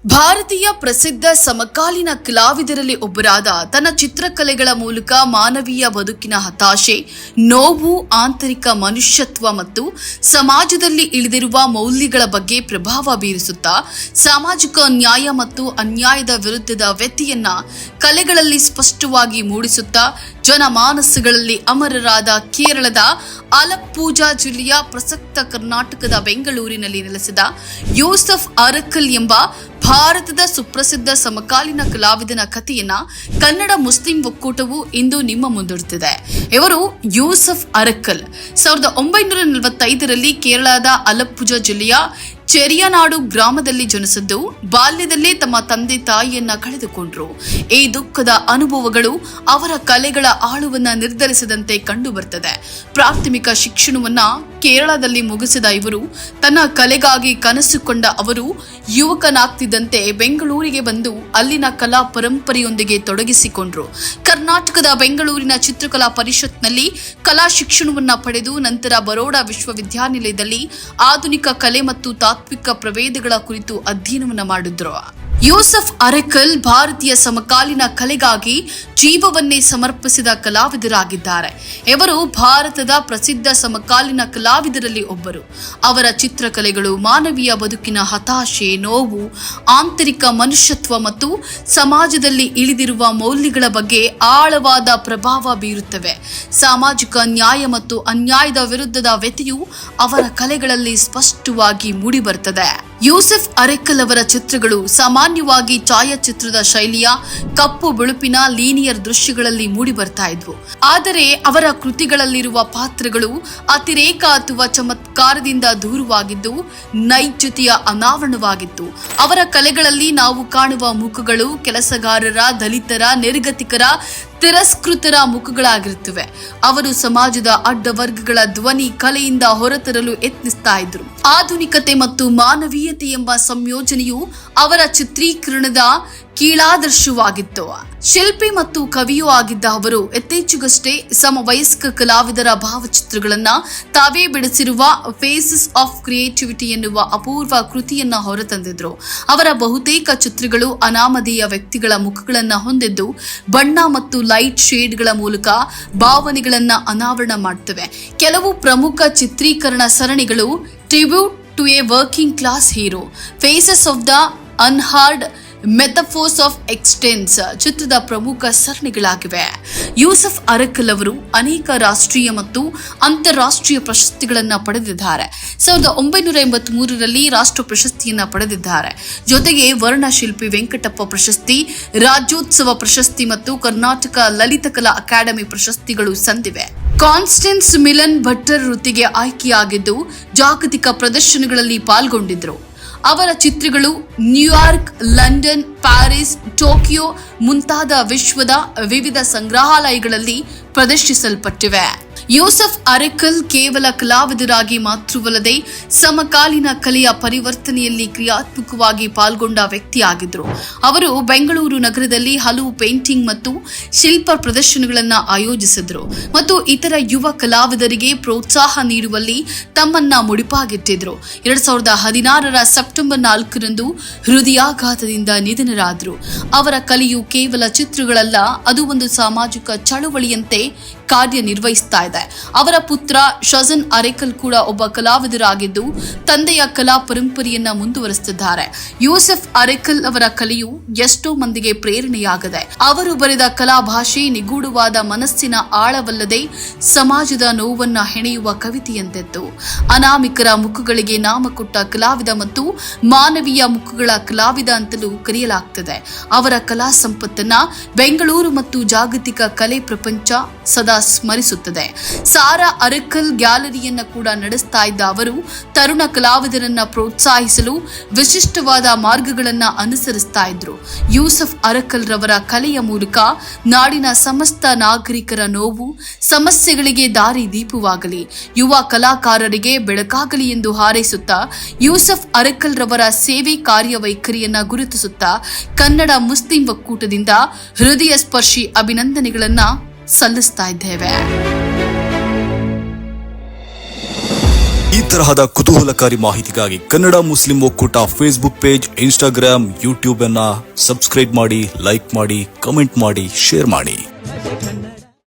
ಭಾರತೀಯ ಪ್ರಸಿದ್ಧ ಸಮಕಾಲೀನ ಕಲಾವಿದರಲ್ಲಿ ಒಬ್ಬರಾದ ತನ್ನ ಚಿತ್ರಕಲೆಗಳ ಮೂಲಕ ಮಾನವೀಯ ಬದುಕಿನ ಹತಾಶೆ, ನೋವು, ಆಂತರಿಕ ಮನುಷ್ಯತ್ವ ಮತ್ತು ಸಮಾಜದಲ್ಲಿ ಇಳಿದಿರುವ ಮೌಲ್ಯಗಳ ಬಗ್ಗೆ ಪ್ರಭಾವ ಬೀರಿಸುತ್ತಾ ಸಾಮಾಜಿಕ ನ್ಯಾಯ ಮತ್ತು ಅನ್ಯಾಯದ ವಿರುದ್ಧದ ವ್ಯಥೆಯನ್ನ ಕಲೆಗಳಲ್ಲಿ ಸ್ಪಷ್ಟವಾಗಿ ಮೂಡಿಸುತ್ತಾ ಜನಮಾನಸಗಳಲ್ಲಿ ಅಮರರಾದ ಕೇರಳದ ಆಲಪ್ಪುಜಾ ಜಿಲ್ಲೆಯ ಪ್ರಸಕ್ತ ಕರ್ನಾಟಕದ ಬೆಂಗಳೂರಿನಲ್ಲಿ ನೆಲೆಸಿದ ಯೂಸಫ್ ಅರಕ್ಕಲ್ ಎಂಬ ಭಾರತದ ಸುಪ್ರಸಿದ್ಧ ಸಮಕಾಲೀನ ಕಲಾವಿದನ ಕಥೆಯನ್ನ ಕನ್ನಡ ಮುಸ್ಲಿಂ ಒಕ್ಕೂಟವು ಇಂದು ನಿಮ್ಮ ಮುಂದಿಡುತ್ತಿದೆ. ಇವರು ಯೂಸಫ್ ಅರಕ್ಕಲ್ 1945ರಲ್ಲಿ ಕೇರಳದ ಆಲಪ್ಪುಜಾ ಜಿಲ್ಲೆಯ ಚೆರಿಯನಾಡು ಗ್ರಾಮದಲ್ಲಿ ಜನಿಸಿದ್ದು, ಬಾಲ್ಯದಲ್ಲೇ ತಮ್ಮ ತಂದೆ ತಾಯಿಯನ್ನ ಕಳೆದುಕೊಂಡ್ರು. ಈ ದುಃಖದ ಅನುಭವಗಳು ಅವರ ಕಲೆಗಳ ಆಳುವನ್ನ ನಿರ್ಧರಿಸದಂತೆ ಕಂಡು ಬರ್ತದೆ. ಪ್ರಾಥಮಿಕ ಶಿಕ್ಷಣವನ್ನ ಕೇರಳದಲ್ಲಿ ಮುಗಿಸಿದ ಇವರು ತನ್ನ ಕಲೆಗಾಗಿ ಕನಸುಕೊಂಡ ಅವರು ಯುವಕನಾಗ್ತಿದ್ದಂತೆ ಬೆಂಗಳೂರಿಗೆ ಬಂದು ಅಲ್ಲಿನ ಕಲಾ ಪರಂಪರೆಯೊಂದಿಗೆ ತೊಡಗಿಸಿಕೊಂಡ್ರು. ಕರ್ನಾಟಕದ ಬೆಂಗಳೂರಿನ ಚಿತ್ರಕಲಾ ಪರಿಷತ್ನಲ್ಲಿ ಕಲಾ ಶಿಕ್ಷಣವನ್ನ ಪಡೆದು ನಂತರ ಬರೋಡಾ ವಿಶ್ವವಿದ್ಯಾನಿಲಯದಲ್ಲಿ ಆಧುನಿಕ ಕಲೆ ಮತ್ತು ತಾತ್ವಿಕ ಪ್ರಭೇದಗಳ ಕುರಿತು ಅಧ್ಯಯನವನ್ನ ಮಾಡಿದ್ರು. ಯೂಸಫ್ ಅರಕ್ಕಲ್ ಭಾರತೀಯ ಸಮಕಾಲೀನ ಕಲೆಗಾಗಿ ಜೀವವನ್ನೇ ಸಮರ್ಪಿಸಿದ ಕಲಾವಿದರಾಗಿದ್ದಾರೆ. ಇವರು ಭಾರತದ ಪ್ರಸಿದ್ಧ ಸಮಕಾಲೀನ ಕಲಾವಿದರಲ್ಲಿ ಒಬ್ಬರು. ಅವರ ಚಿತ್ರಕಲೆಗಳು ಮಾನವೀಯ ಬದುಕಿನ ಹತಾಶೆ, ನೋವು, ಆಂತರಿಕ ಮನುಷ್ಯತ್ವ ಮತ್ತು ಸಮಾಜದಲ್ಲಿ ಇಳಿದಿರುವ ಮೌಲ್ಯಗಳ ಬಗ್ಗೆ ಆಳವಾದ ಪ್ರಭಾವ ಬೀರುತ್ತವೆ. ಸಾಮಾಜಿಕ ನ್ಯಾಯ ಮತ್ತು ಅನ್ಯಾಯದ ವಿರುದ್ಧದ ವ್ಯಥೆಯು ಅವರ ಕಲೆಗಳಲ್ಲಿ ಸ್ಪಷ್ಟವಾಗಿ ಮೂಡಿಬರುತ್ತದೆ. ಯೂಸಫ್ ಅರಕ್ಕಲ್ ಅವರ ಚಿತ್ರಗಳು ಸಾಮಾನ್ಯವಾಗಿ ಛಾಯಾಚಿತ್ರದ ಶೈಲಿಯ ಕಪ್ಪು ಬಿಳುಪಿನ ಲೀನಿಯರ್ ದೃಶ್ಯಗಳಲ್ಲಿ ಮೂಡಿಬರ್ತಾ ಇದ್ವು. ಆದರೆ ಅವರ ಕೃತಿಗಳಲ್ಲಿರುವ ಪಾತ್ರಗಳು ಅತಿರೇಕ ಅಥವಾ ಚಮತ್ಕಾರದಿಂದ ದೂರವಾಗಿದ್ದು ನೈಜತೆಯ ಅನಾವರಣವಾಗಿತ್ತು. ಅವರ ಕಲೆಗಳಲ್ಲಿ ನಾವು ಕಾಣುವ ಮುಖಗಳು ಕೆಲಸಗಾರರ, ದಲಿತರ, ನಿರ್ಗತಿಕರ, ತಿರಸ್ಕೃತರ ಮುಖಗಳಾಗಿರುತ್ತವೆ. ಅವರು ಸಮಾಜದ ಅಡ್ಡವರ್ಗಗಳ ಧ್ವನಿ ಕಲೆಯಿಂದ ಹೊರತರಲು ಯತ್ನಿಸ್ತಾ ಇದ್ರು. ಆಧುನಿಕತೆ ಮತ್ತು ಮಾನವೀಯತೆ ಎಂಬ ಸಂಯೋಜನೆಯು ಅವರ ಚಿತ್ರೀಕರಣದ ಕೀಳಾದರ್ಶವಾಗಿತ್ತು. ಶಿಲ್ಪಿ ಮತ್ತು ಕವಿಯೂ ಆಗಿದ್ದ ಅವರು ಇತ್ತೀಚೆಗಷ್ಟೇ ಸಮವಯಸ್ಕ ಕಲಾವಿದರ ಭಾವಚಿತ್ರಗಳನ್ನ ತಾವೇ ಬಿಡಿಸಿರುವ ಫೇಸಸ್ ಆಫ್ ಕ್ರಿಯೇಟಿವಿಟಿ ಎನ್ನುವ ಅಪೂರ್ವ ಕೃತಿಯನ್ನ ಹೊರತಂದಿದ್ರು. ಅವರ ಬಹುತೇಕ ಚಿತ್ರಗಳು ಅನಾಮಧೇಯ ವ್ಯಕ್ತಿಗಳ ಮುಖಗಳನ್ನ ಹೊಂದಿದ್ದು ಬಣ್ಣ ಮತ್ತು ಲೈಟ್ ಶೇಡ್ಗಳ ಮೂಲಕ ಭಾವನೆಗಳನ್ನ ಅನಾವರಣ ಮಾಡುತ್ತವೆ. ಕೆಲವು ಪ್ರಮುಖ ಚಿತ್ರೀಕರಣ ಸರಣಿಗಳು tribute to a working class hero, faces of the unheard, metaphors of existence ಚಿತ್ರದ ಪ್ರಮುಖ ಸರಣಿಗಳಾಗಿವೆ. ಯೂಸಫ್ ಅರಕ್ಕಲ್ ಅವರು ಅನೇಕ ರಾಷ್ಟ್ರೀಯ ಮತ್ತು ಅಂತಾರಾಷ್ಟ್ರೀಯ ಪ್ರಶಸ್ತಿಗಳನ್ನು ಪಡೆದಿದ್ದಾರೆ. 1983ರಲ್ಲಿ ರಾಷ್ಟ್ರ ಪ್ರಶಸ್ತಿಯನ್ನ ಪಡೆದಿದ್ದಾರೆ. ಜೊತೆಗೆ ವರ್ಣಶಿಲ್ಪಿ ವೆಂಕಟಪ್ಪ ಪ್ರಶಸ್ತಿ, ರಾಜ್ಯೋತ್ಸವ ಪ್ರಶಸ್ತಿ ಮತ್ತು ಕರ್ನಾಟಕ ಲಲಿತಕಲಾ ಅಕಾಡೆಮಿ ಪ್ರಶಸ್ತಿಗಳು ಸಂದಿವೆ. ಕಾನ್ಸ್ಟೆನ್ಸ್ ಮಿಲನ್ ಭಟ್ಟರ್ ವೃತ್ತಿಗೆ ಆಯ್ಕೆಯಾಗಿದ್ದು ಜಾಗತಿಕ ಪ್ರದರ್ಶನಗಳಲ್ಲಿ ಪಾಲ್ಗೊಂಡಿದ್ರು. ಅವರ ಚಿತ್ರಗಳು ನ್ಯೂಯಾರ್ಕ್, ಲಂಡನ್, ಪ್ಯಾರಿಸ್, ಟೋಕಿಯೋ ಮುಂತಾದ ವಿಶ್ವದ ವಿವಿಧ ಸಂಗ್ರಹಾಲಯಗಳಲ್ಲಿ ಪ್ರದರ್ಶಿಸಲ್ಪಟ್ಟಿವೆ. ಯೂಸಫ್ ಅರಕ್ಕಲ್ ಕೇವಲ ಕಲಾವಿದರಾಗಿ ಮಾತ್ರವಲ್ಲದೆ ಸಮಕಾಲೀನ ಕಲೆಯ ಪರಿವರ್ತನೆಯಲ್ಲಿ ಕ್ರಿಯಾತ್ಮಕವಾಗಿ ಪಾಲ್ಗೊಂಡ ವ್ಯಕ್ತಿಯಾಗಿದ್ದರು. ಅವರು ಬೆಂಗಳೂರು ನಗರದಲ್ಲಿ ಹಲವು ಪೇಂಟಿಂಗ್ ಮತ್ತು ಶಿಲ್ಪ ಪ್ರದರ್ಶನಗಳನ್ನು ಆಯೋಜಿಸಿದ್ರು ಮತ್ತು ಇತರ ಯುವ ಕಲಾವಿದರಿಗೆ ಪ್ರೋತ್ಸಾಹ ನೀಡುವಲ್ಲಿ ತಮ್ಮನ್ನ ಮುಡಿಪಾಗಿಟ್ಟಿದ್ರು. 2016ರ ಸೆಪ್ಟೆಂಬರ್ 4ರಂದು ಹೃದಯಾಘಾತದಿಂದ ನಿಧನರಾದರು. ಅವರ ಕಲೆಯು ಕೇವಲ ಚಿತ್ರಗಳಲ್ಲ, ಅದು ಒಂದು ಸಾಮಾಜಿಕ ಚಳುವಳಿಯಂತೆ ಕಾರ್ಯನಿರ್ವಹಿಸ್ತಾ ಇದೆ. ಅವರ ಪುತ್ರ ಶಜನ್ ಅರಕ್ಕಲ್ ಕೂಡ ಒಬ್ಬ ಕಲಾವಿದರಾಗಿದ್ದು ತಂದೆಯ ಕಲಾ ಪರಂಪರೆಯನ್ನ ಮುಂದುವರಿಸುತ್ತಿದ್ದಾರೆ. ಯೂಸಫ್ ಅರಕ್ಕಲ್ ಅವರ ಕಲೆಯು ಎಷ್ಟೋ ಮಂದಿಗೆ ಪ್ರೇರಣೆಯಾಗಿದೆ. ಅವರು ಬರೆದ ಕಲಾ ಭಾಷೆ ನಿಗೂಢವಾದ ಮನಸ್ಸಿನ ಆಳವಲ್ಲದೆ ಸಮಾಜದ ನೋವನ್ನ ಹೆಣೆಯುವ ಕವಿತೆಯಂತೆತ್ತು. ಅನಾಮಿಕರ ಮುಖಗಳಿಗೆ ನಾಮ ಕೊಟ್ಟ ಕಲಾವಿದ ಮತ್ತು ಮಾನವೀಯ ಮುಖಗಳ ಕಲಾವಿದ ಅಂತಲೂ ಕರೆಯಲಾಗ್ತದೆ. ಅವರ ಕಲಾ ಸಂಪತ್ತನ್ನ ಬೆಂಗಳೂರು ಮತ್ತು ಜಾಗತಿಕ ಕಲೆ ಪ್ರಪಂಚ ಸದಾ ಸ್ಮರಿಸುತ್ತದೆ. ಸಾರಾ ಅರಕ್ಕಲ್ ಗ್ಯಾಲರಿಯನ್ನ ಕೂಡ ನಡೆಸ್ತಾ ಇದ್ದ ಅವರು ತರುಣ ಕಲಾವಿದರನ್ನ ಪ್ರೋತ್ಸಾಹಿಸಲು ವಿಶಿಷ್ಟವಾದ ಮಾರ್ಗಗಳನ್ನ ಅನುಸರಿಸ್ತಾ ಇದ್ರು. ಯೂಸಫ್ ಅರಕ್ಕಲ್ ರವರ ಕಲೆಯ ಮೂಲಕ ನಾಡಿನ ಸಮಸ್ತ ನಾಗರಿಕರ ನೋವು, ಸಮಸ್ಯೆಗಳಿಗೆ ದಾರಿ ದೀಪವಾಗಲಿ, ಯುವ ಕಲಾಕಾರರಿಗೆ ಬೆಳಕಾಗಲಿ ಎಂದು ಹಾರೈಸುತ್ತಾ ಯೂಸಫ್ ಅರಕ್ಕಲ್ ರವರ ಸೇವೆ ಕಾರ್ಯವೈಖರಿಯನ್ನ ಗುರುತಿಸುತ್ತಾ ಕನ್ನಡ ಮುಸ್ಲಿಂ ಒಕ್ಕೂಟದಿಂದ ಹೃದಯ ಸ್ಪರ್ಶಿ ಅಭಿನಂದನೆಗಳನ್ನ ಸಲ್ಲಿಸ್ತಾ ಇದ್ದೇವೆ. ಈ ತರಹದ ಕುತೂಹಲಕಾರಿ ಮಾಹಿತಿಗಾಗಿ ಕನ್ನಡ ಮುಸ್ಲಿಂ ಒಕ್ಕೂಟ ಫೇಸ್ಬುಕ್ ಪೇಜ್, ಇನ್ಸ್ಟಾಗ್ರಾಮ್, ಯೂಟ್ಯೂಬ್ ಅನ್ನ ಸಬ್ಸ್ಕ್ರೈಬ್ ಮಾಡಿ, ಲೈಕ್ ಮಾಡಿ, ಕಮೆಂಟ್ ಮಾಡಿ, ಶೇರ್ ಮಾಡಿ.